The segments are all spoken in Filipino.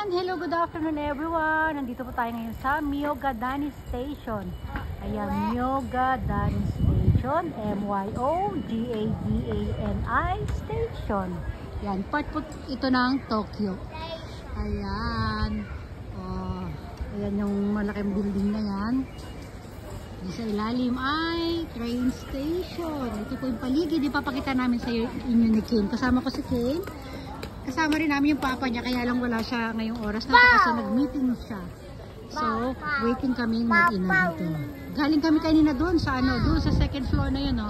Hello, good afternoon everyone. Nandito po tayo ngayon sa Myogadani Station. Ayan, Myogadani Station. M-Y-O-G-A-D-A-N-I Station. Ayan, part po ito ng Tokyo. Ayan. Oh, ayan yung malaking building na yan. Di sa ilalim ay train station. Ito po yung paligid. Ipapakita namin sa inyo ni Kane. Kasama ko si Kane. Kasama rin namin yung papa niya, kaya lang wala siya ngayong oras na kasi nag-meeting siya. So, waiting kami mag-ina dito. Galing kami kanina doon sa doon sa second floor na yun,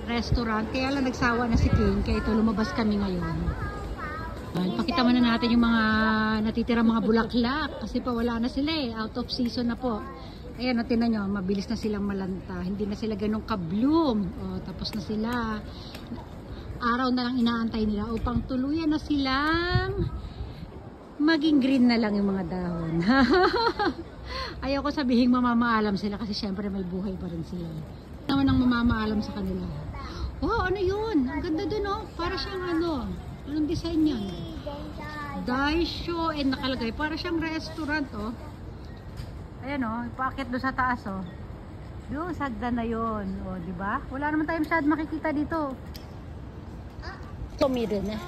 restaurant. Kaya lang nagsawa na si King, kaya ito lumabas kami ngayon. Pakita muna natin yung mga natitira mga bulaklak kasi pa wala na sila out of season na po. Ayan, tinan nyo, mabilis na silang malanta. Hindi na sila ganun ka-bloom. Tapos na sila. Araw na lang inaantay nila upang tuluyan na silang maging green na lang yung mga dahon. Ayaw ko sabihin mamamaalam sila kasi syempre may buhay pa rin sila. Naman ang mamamaalam sa kanila. Oh, ano yun? Ang ganda dun, para siyang anong design yan? Daisho and nakalagay. Para siyang restaurant, Ayan, ipakit doon sa taas, Doon, sagdan na yun. Diba? Wala naman tayo masyad makikita dito. Tomido na.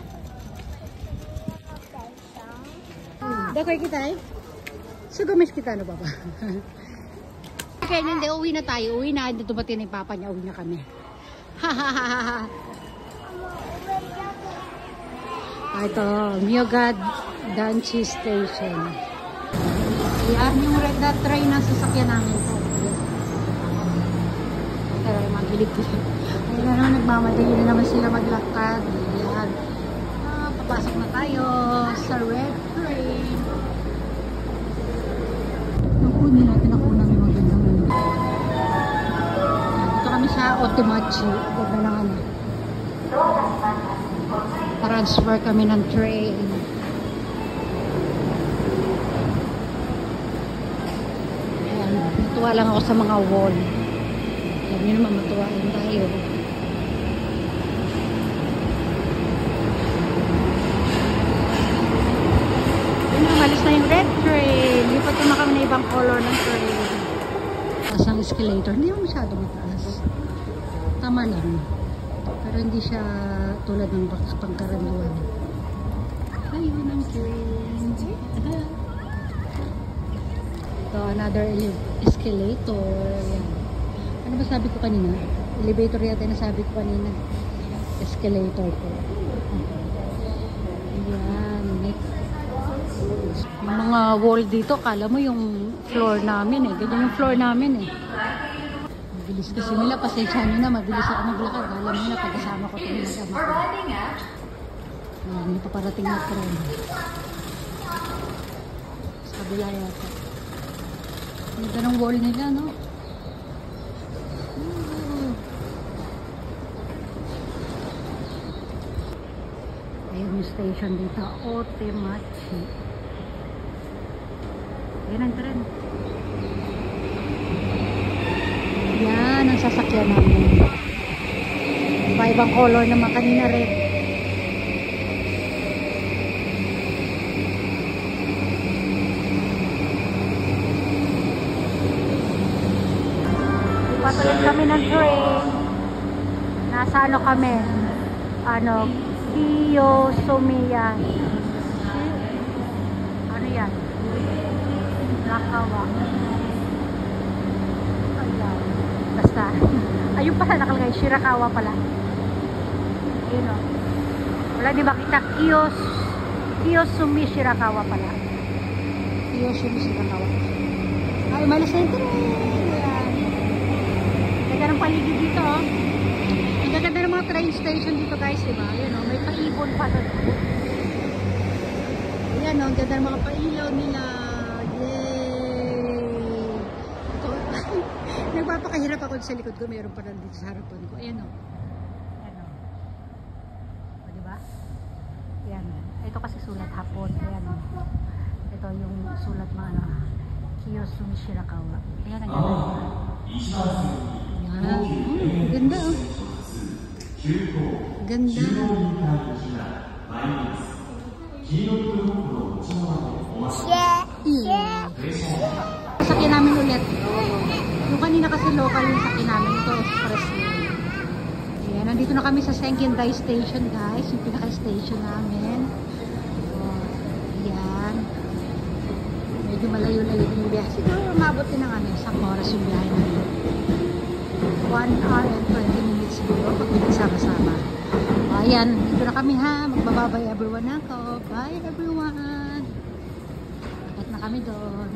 Dakoy kita Sugumis kita na baba. Okay, hindi. Uwi na tayo. Uwi na. Dito ba yung papa niya? Uwi na kami. Ito. Myogadani Station. Yan yung red dot train na sasakyan namin po. Ito na mga gilid-gilid. Ayun na naman, nagmamadali na naman sila maglakad. Ayan. Papasok na tayo sa red train. Nakunin natin ako ng magandang dito kami sa Otemachi. Ganda lang transfer kami ng train. Ayan. Natuwa lang ako sa mga wall. Alam nyo naman, matuwa rin tayo. Umalis na yung red train. Lipat na kami na ibang color ng train. Taas ang escalator. Hindi mo masyado mataas. Tama lang. Pero hindi siya tulad ng pangkaraniwan. Ayun ang train. Ito, another escalator. Yan. Ano ba sabi ko kanina? Elevator yata na sabi ko kanina. Escalator po. Yan. Yung mga wall dito, kala mo yung floor namin Ganyan yung floor namin Mabilis kasi nila. Pasensya nyo na. Mabilis ako maglakad. Alam nyo na pagkasama ko ito nilagama ko. Ayan, may paparating na train. Sa kabila yata. Ganda ng wall nila, Ayan yung station dito. Otemachi. Ayan ang tren. Yan ang sasakyan namin. Ibang color naman kanina red. Patuloy kami ng train. Nasa kami? Kiyosumiya. Ano yan? Nakawa. Ayan. Basta. Ayun pala nakalagay. Shirakawa pala. Ayun wala di ba kita? Kiyosumi Shirakawa pala. Kiyosumi Shirakawa. Ay, malas na ito. Ayan. Ganda ng paligid dito Ang ganda ng mga train station dito guys, diba? Ayan may paibon pa doon. Ayan ang ganda ng mga pailaw nila. Nagpapakahirap ako sa likod ko. Mayroon pa lang dito sa harapan ko. Ayan Ayan diba? Ayan ito kasi sulat hapon. Ayan ito yung sulat mga Kiyosumi Shirakawa. Ayan ang ganda. Ayan ganda ganda local yung sakin namin. Ito, express lane. Ayan, nandito na kami sa Sengkindai Station, guys. Yung pinaka-station namin. Oh, ayan. Medyo malayo-layo din yung biyahe. Siguro umabot din ng isang oras yung biyahe namin. 1 hour and 20 minutes siguro pag pinagsama-sama. Ayan, dito na kami ha. Magbababay everyone ako. Bye everyone. Akit na kami doon.